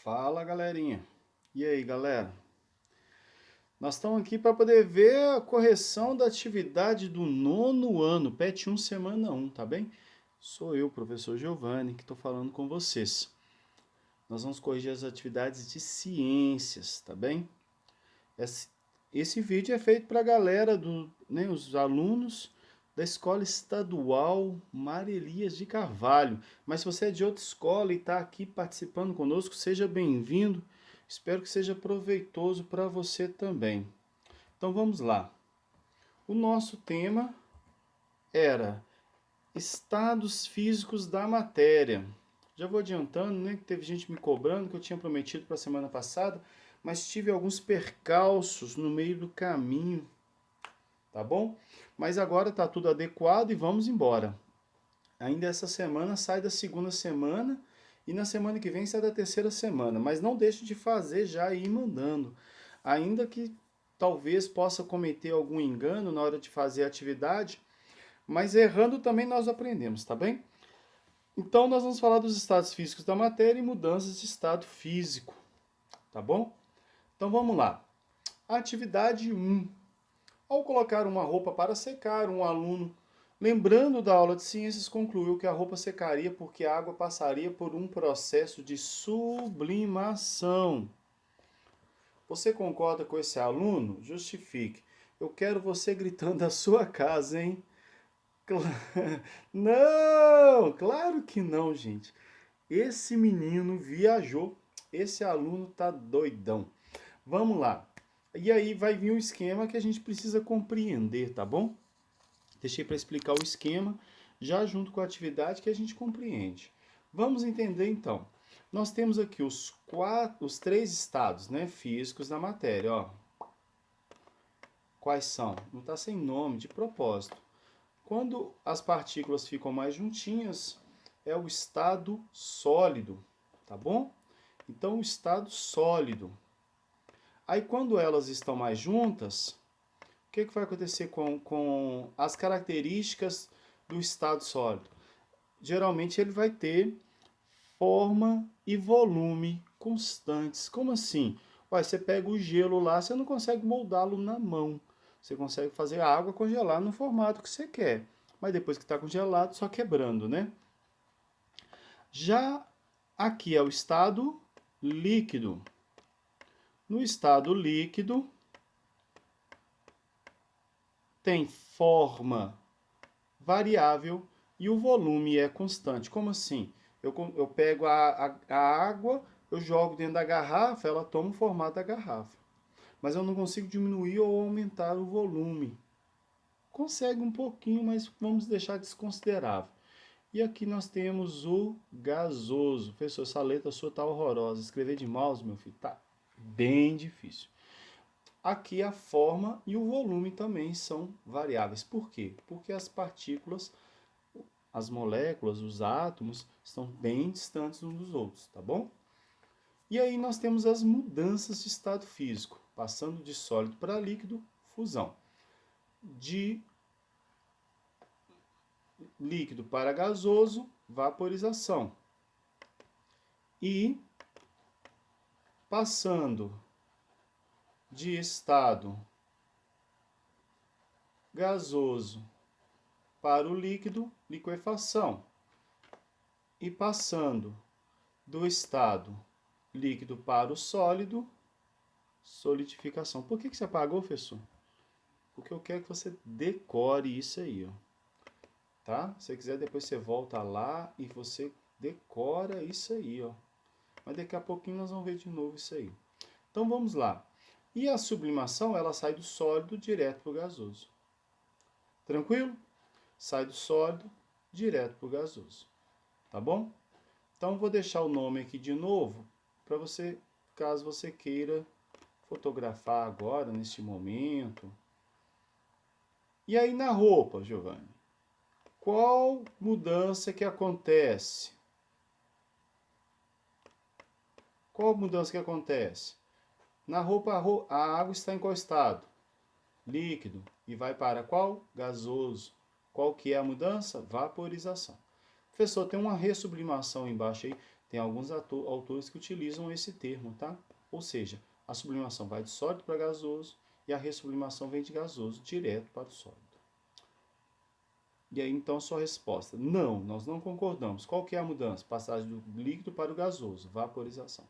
Fala, galerinha. E aí, galera? Nós estamos aqui para poder ver a correção da atividade do nono ano, PET 1, semana 1, tá bem? Sou eu, professor Giovanni, que estou falando com vocês. Nós vamos corrigir as atividades de ciências, tá bem? Esse vídeo é feito para a galera, os alunos da Escola Estadual Maria Elias de Carvalho. Mas se você é de outra escola e está aqui participando conosco, seja bem-vindo. Espero que seja proveitoso para você também. Então vamos lá. O nosso tema era estados físicos da matéria. Já vou adiantando, né, que teve gente me cobrando, que eu tinha prometido para a semana passada, mas tive alguns percalços no meio do caminho, tá bom? Mas agora tá tudo adequado e vamos embora. Ainda essa semana sai da segunda semana e na semana que vem sai da terceira semana, mas não deixe de fazer já e ir mandando. Ainda que talvez possa cometer algum engano na hora de fazer a atividade, mas errando também nós aprendemos, tá bem? Então nós vamos falar dos estados físicos da matéria e mudanças de estado físico, tá bom? Então vamos lá. Atividade 1. Ao colocar uma roupa para secar, um aluno, lembrando da aula de ciências, concluiu que a roupa secaria porque a água passaria por um processo de sublimação. Você concorda com esse aluno? Justifique. Eu quero você gritando da sua casa, hein? Não, claro que não, gente. Esse menino viajou. Esse aluno tá doidão. Vamos lá. E aí vai vir um esquema que a gente precisa compreender, tá bom? Deixei para explicar o esquema já junto com a atividade que a gente compreende. Vamos entender então. Nós temos aqui os três estados, né, físicos da matéria, ó. Quais são? Não está sem nome, de propósito. Quando as partículas ficam mais juntinhas, é o estado sólido, tá bom? Então, o estado sólido. Aí, quando elas estão mais juntas, o que vai acontecer com as características do estado sólido? Geralmente, ele vai ter forma e volume constantes. Como assim? Ué, você pega o gelo lá, você não consegue moldá-lo na mão. Você consegue fazer a água congelar no formato que você quer. Mas depois que está congelado, só quebrando, né? Já aqui é o estado líquido. No estado líquido, tem forma variável e o volume é constante. Como assim? Eu pego a água, eu jogo dentro da garrafa, ela toma o formato da garrafa. Mas eu não consigo diminuir ou aumentar o volume. Consegue um pouquinho, mas vamos deixar desconsiderável. E aqui nós temos o gasoso. Professor, essa letra sua tá horrorosa. Escrever de mouse, meu filho, tá bem difícil. Aqui a forma e o volume também são variáveis. Por quê? Porque as partículas, as moléculas, os átomos, estão bem distantes uns dos outros, tá bom? E aí nós temos as mudanças de estado físico, passando de sólido para líquido, fusão. De líquido para gasoso, vaporização. E passando de estado gasoso para o líquido, liquefação. E passando do estado líquido para o sólido, solidificação. Por que você apagou, professor? Porque eu quero que você decore isso aí, ó. Tá? Se você quiser, depois você volta lá e você decora isso aí, ó. Mas daqui a pouquinho nós vamos ver de novo isso aí. Então vamos lá. E a sublimação, ela sai do sólido direto para o gasoso. Tranquilo? Sai do sólido direto para o gasoso. Tá bom? Então vou deixar o nome aqui de novo para você, caso você queira fotografar agora, neste momento. E aí na roupa, Giovanni? Qual mudança que acontece? Qual mudança que acontece? Na roupa, a água está em qual estado? Líquido. E vai para qual? Gasoso. Qual que é a mudança? Vaporização. Professor, tem uma ressublimação embaixo aí. Tem alguns autores que utilizam esse termo, tá? Ou seja, a sublimação vai de sólido para gasoso e a ressublimação vem de gasoso direto para o sólido. E aí, então, a sua resposta. Não, nós não concordamos. Qual que é a mudança? Passagem do líquido para o gasoso, vaporização.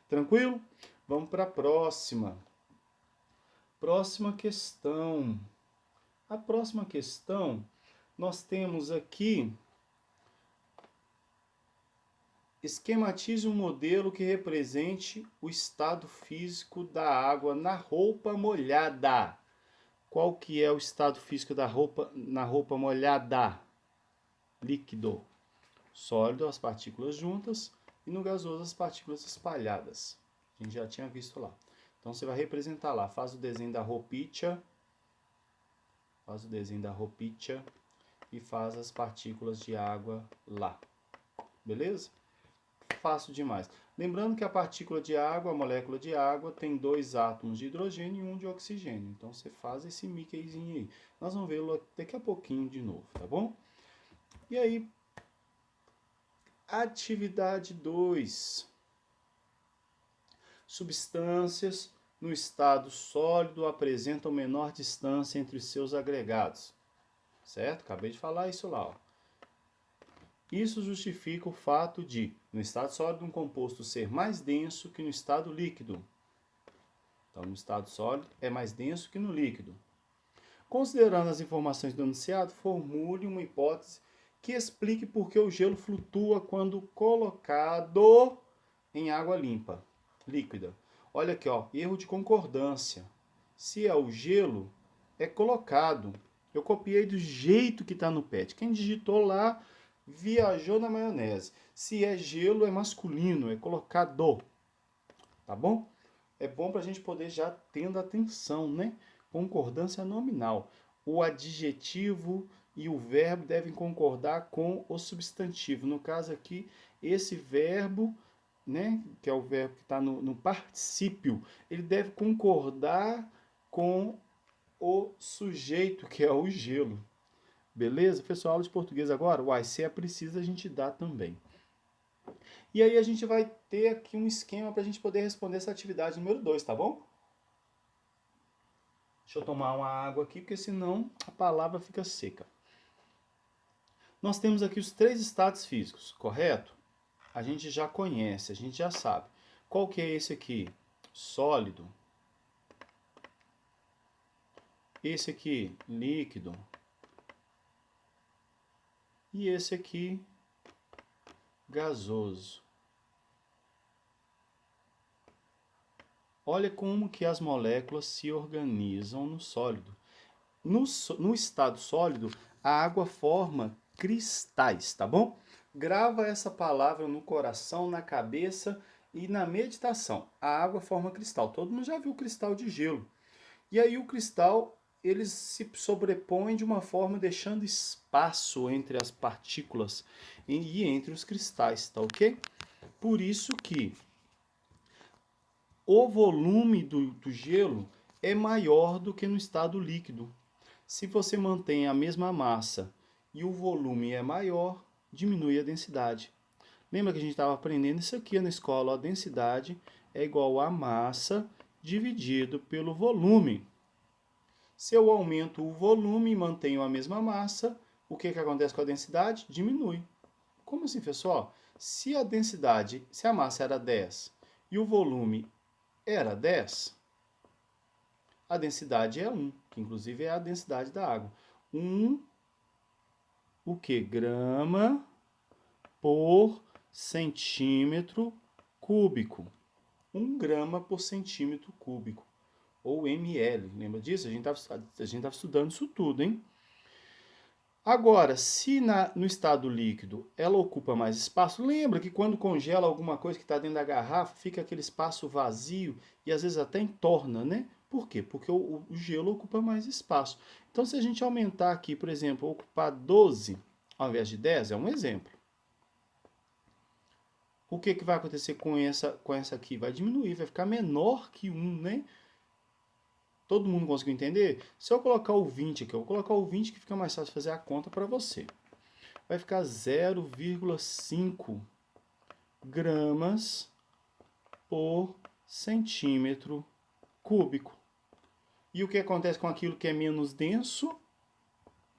Tranquilo? Vamos para a próxima. Próxima questão. A próxima questão, nós temos aqui, esquematize um modelo que represente o estado físico da água na roupa molhada. Qual que é o estado físico da roupa na roupa molhada? Líquido. Sólido, as partículas juntas, e no gasoso, as partículas espalhadas. A gente já tinha visto lá. Então, você vai representar lá, faz o desenho da roupinha, e faz as partículas de água lá. Beleza? Fácil demais. Lembrando que a partícula de água, a molécula de água, tem 2 átomos de hidrogênio e 1 de oxigênio. Então, você faz esse Mickeyzinho aí. Nós vamos vê-lo daqui a pouquinho de novo, tá bom? E aí, atividade 2. Substâncias no estado sólido apresentam menor distância entre seus agregados. Certo? Acabei de falar isso lá, ó. Isso justifica o fato de, no estado sólido, um composto ser mais denso que no estado líquido. Então, no estado sólido, é mais denso que no líquido. Considerando as informações do enunciado, formule uma hipótese que explique por que o gelo flutua quando colocado em água limpa, líquida. Olha aqui, ó, erro de concordância. Se é o gelo, é colocado. Eu copiei do jeito que está no PET. Quem digitou lá viajou na maionese. Se é gelo, é masculino, é colocado. Tá bom? É bom para a gente poder já tendo atenção, né? Concordância nominal. O adjetivo e o verbo devem concordar com o substantivo. No caso aqui, esse verbo, né, que é o verbo que está no particípio, ele deve concordar com o sujeito, que é o gelo. Beleza? Pessoal, aula de português agora? Uai, se é preciso, a gente dá também. E aí a gente vai ter aqui um esquema para a gente poder responder essa atividade número 2, tá bom? Deixa eu tomar uma água aqui, porque senão a palavra fica seca. Nós temos aqui os 3 estados físicos, correto? A gente já conhece, a gente já sabe. Qual que é esse aqui? Sólido. Esse aqui, líquido. E esse aqui, gasoso. Olha como que as moléculas se organizam no sólido. No estado sólido, a água forma cristais, tá bom? Grava essa palavra no coração, na cabeça e na meditação. A água forma cristal. Todo mundo já viu cristal de gelo. E aí o cristal, eles se sobrepõem de uma forma deixando espaço entre as partículas e entre os cristais, tá ok? Por isso que o volume do gelo é maior do que no estado líquido. Se você mantém a mesma massa e o volume é maior, diminui a densidade. Lembra que a gente estava aprendendo isso aqui na escola? A densidade é igual a massa dividido pelo volume. Se eu aumento o volume e mantenho a mesma massa, o que acontece com a densidade? Diminui. Como assim, pessoal? Se a massa era 10 e o volume era 10, a densidade é 1, que inclusive é a densidade da água. 1, o que? Grama por centímetro cúbico. 1 grama por centímetro cúbico. Ou ml, lembra disso? A gente estava estudando isso tudo, hein? Agora, se no estado líquido ela ocupa mais espaço, lembra que quando congela alguma coisa que está dentro da garrafa, fica aquele espaço vazio e às vezes até entorna, né? Por quê? Porque o gelo ocupa mais espaço. Então, se a gente aumentar aqui, por exemplo, ocupar 12 ao invés de 10, é um exemplo. O que vai acontecer com essa aqui? Vai diminuir, vai ficar menor que 1, né? Todo mundo conseguiu entender? Se eu colocar o 20 aqui, eu vou colocar o 20 que fica mais fácil fazer a conta para você. Vai ficar 0,5 gramas por centímetro cúbico. E o que acontece com aquilo que é menos denso?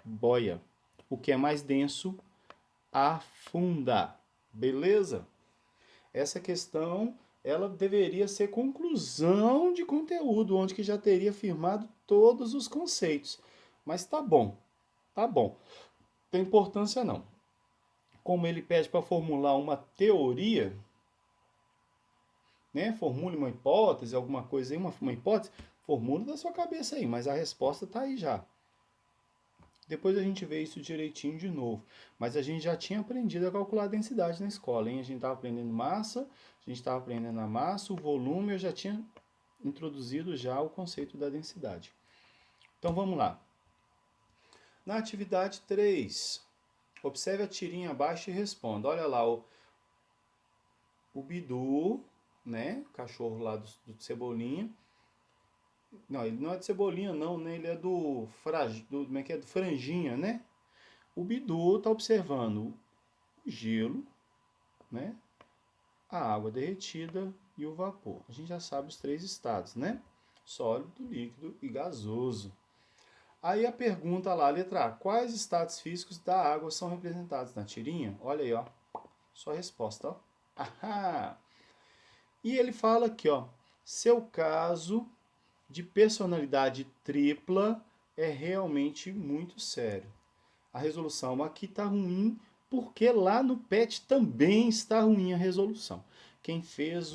Boia. O que é mais denso, afunda. Beleza? Essa questão, ela deveria ser conclusão de conteúdo, onde que já teria firmado todos os conceitos. Mas tá bom, tá bom. Não tem importância não. Como ele pede para formular uma teoria, né? Formule uma hipótese, alguma coisa aí, uma hipótese, formule da sua cabeça aí, mas a resposta tá aí já. Depois a gente vê isso direitinho de novo. Mas a gente já tinha aprendido a calcular a densidade na escola, hein? A gente estava aprendendo massa, a gente estava aprendendo a massa, o volume, eu já tinha introduzido já o conceito da densidade. Então vamos lá. Na atividade 3, observe a tirinha abaixo e responda. Olha lá o Bidu, né? O cachorro lá do Cebolinha. Não, ele não é de Cebolinha não, né? Ele é como é que é? Do Franjinha, né? O Bidu está observando o gelo, né? A água derretida e o vapor. A gente já sabe os três estados, né? Sólido, líquido e gasoso. Aí a pergunta lá, letra A, quais estados físicos da água são representados na tirinha? Olha aí, ó. Sua resposta, ó. Ahá! E ele fala aqui, ó, seu caso de personalidade tripla é realmente muito sério. A resolução aqui está ruim, porque lá no PET também está ruim a resolução. Quem fez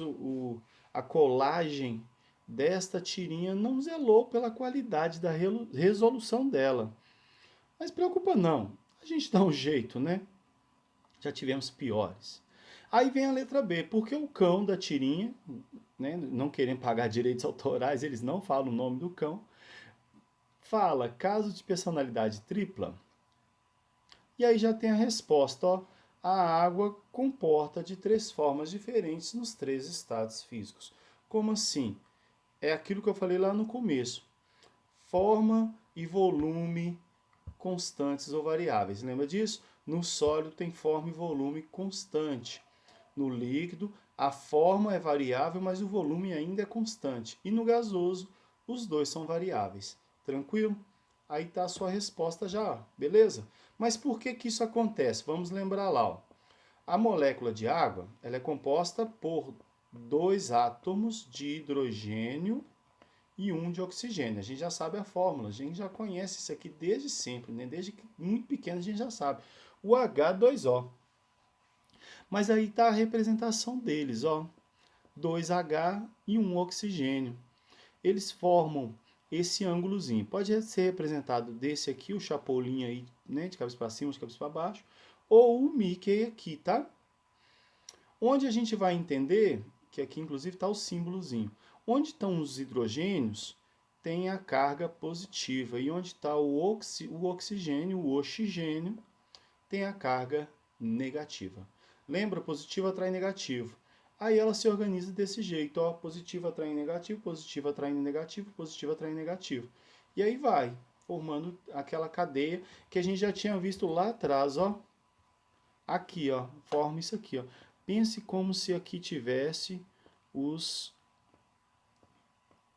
a colagem desta tirinha não zelou pela qualidade da resolução dela. Mas preocupa não, a gente dá um jeito, né? Já tivemos piores. Aí vem a letra B, porque o cão da tirinha, né, não querem pagar direitos autorais, eles não falam o nome do cão, fala caso de personalidade tripla. E aí já tem a resposta, ó. A água comporta de três formas diferentes nos três estados físicos. Como assim? É aquilo que eu falei lá no começo. Forma e volume constantes ou variáveis. Lembra disso? No sólido tem forma e volume constante. No líquido, a forma é variável, mas o volume ainda é constante. E no gasoso, os dois são variáveis. Tranquilo? Aí está a sua resposta já, beleza? Mas por que que isso acontece? Vamos lembrar lá. Ó. A molécula de água ela é composta por dois átomos de hidrogênio e um de oxigênio. A gente já sabe a fórmula, a gente já conhece isso aqui desde sempre, né? Desde muito pequeno a gente já sabe. O H2O. Mas aí está a representação deles, ó. 2H e um oxigênio. Eles formam esse ângulozinho. Pode ser representado desse aqui, o Chapolin aí, né, de cabeça para cima, de cabeça para baixo, ou o Mickey aqui, tá? Onde a gente vai entender, que aqui inclusive está o símbolozinho, onde estão os hidrogênios, tem a carga positiva, e onde está o oxigênio, o oxigênio, tem a carga negativa. Lembra? Positivo atrai negativo. Aí ela se organiza desse jeito, ó, positivo atraindo negativo, positivo atraindo negativo, positivo atraindo negativo. E aí vai, formando aquela cadeia que a gente já tinha visto lá atrás, ó. Aqui, ó, forma isso aqui, ó. Pense como se aqui tivesse os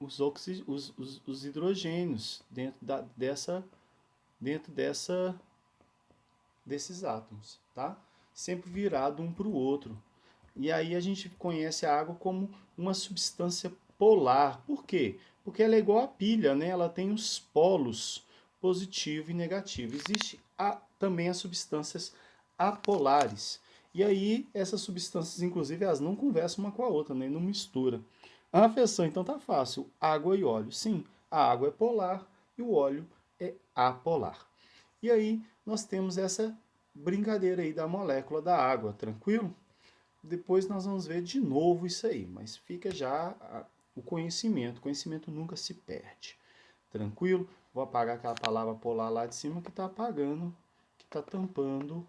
os hidrogênios dentro desses átomos, tá? Sempre virado um para o outro. E aí a gente conhece a água como uma substância polar. Por quê? Porque ela é igual a pilha, né? Ela tem os polos positivo e negativo. Existe também as substâncias apolares. E aí essas substâncias, inclusive, elas não conversam uma com a outra, né? Não mistura. A professor, então tá fácil. Água e óleo. Sim, a água é polar e o óleo é apolar. E aí nós temos essa brincadeira aí da molécula da água, tranquilo? Depois nós vamos ver de novo isso aí, mas fica já o conhecimento nunca se perde. Tranquilo? Vou apagar aquela palavra polar lá de cima que está apagando, que está tampando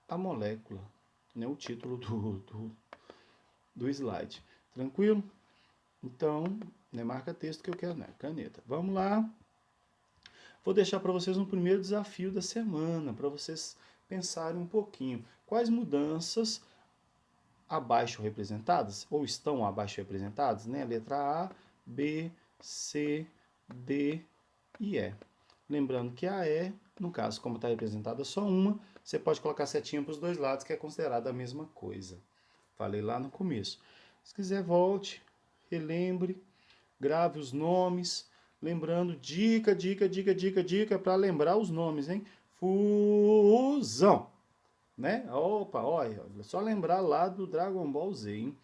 a molécula, né? O título do slide. Tranquilo? Então, né, marca texto que eu quero, né? Caneta. Vamos lá. Vou deixar para vocês um primeiro desafio da semana, para vocês pensarem um pouquinho. Quais mudanças abaixo representadas, ou estão abaixo representadas, né? Letra A, B, C, D e E. Lembrando que a E, no caso, como está representada só uma, você pode colocar setinha para os dois lados, que é considerada a mesma coisa. Falei lá no começo. Se quiser, volte, relembre, grave os nomes. Lembrando, dica para lembrar os nomes, hein? Fusão, né? Opa, olha, só lembrar lá do Dragon Ball Z, hein?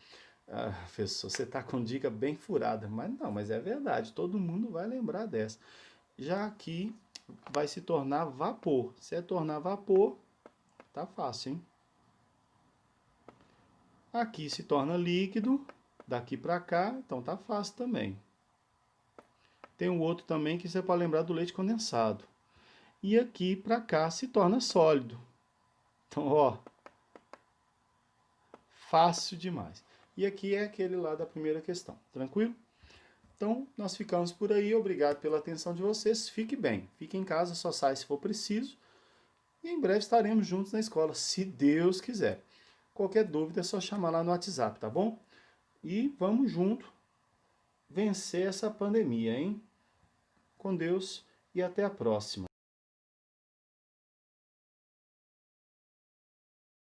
Ah, professor, você tá com dica bem furada, mas é verdade, todo mundo vai lembrar dessa. Já aqui vai se tornar vapor. Se é tornar vapor, tá fácil, hein? Aqui se torna líquido, daqui para cá, então tá fácil também. Tem um outro também que você pode lembrar do leite condensado. E aqui para cá se torna sólido. Então, ó, fácil demais. E aqui é aquele lá da primeira questão, tranquilo? Então, nós ficamos por aí. Obrigado pela atenção de vocês. Fique bem. Fique em casa, só sai se for preciso. E em breve estaremos juntos na escola, se Deus quiser. Qualquer dúvida é só chamar lá no WhatsApp, tá bom? E vamos junto vencer essa pandemia, hein? Com Deus e até a próxima.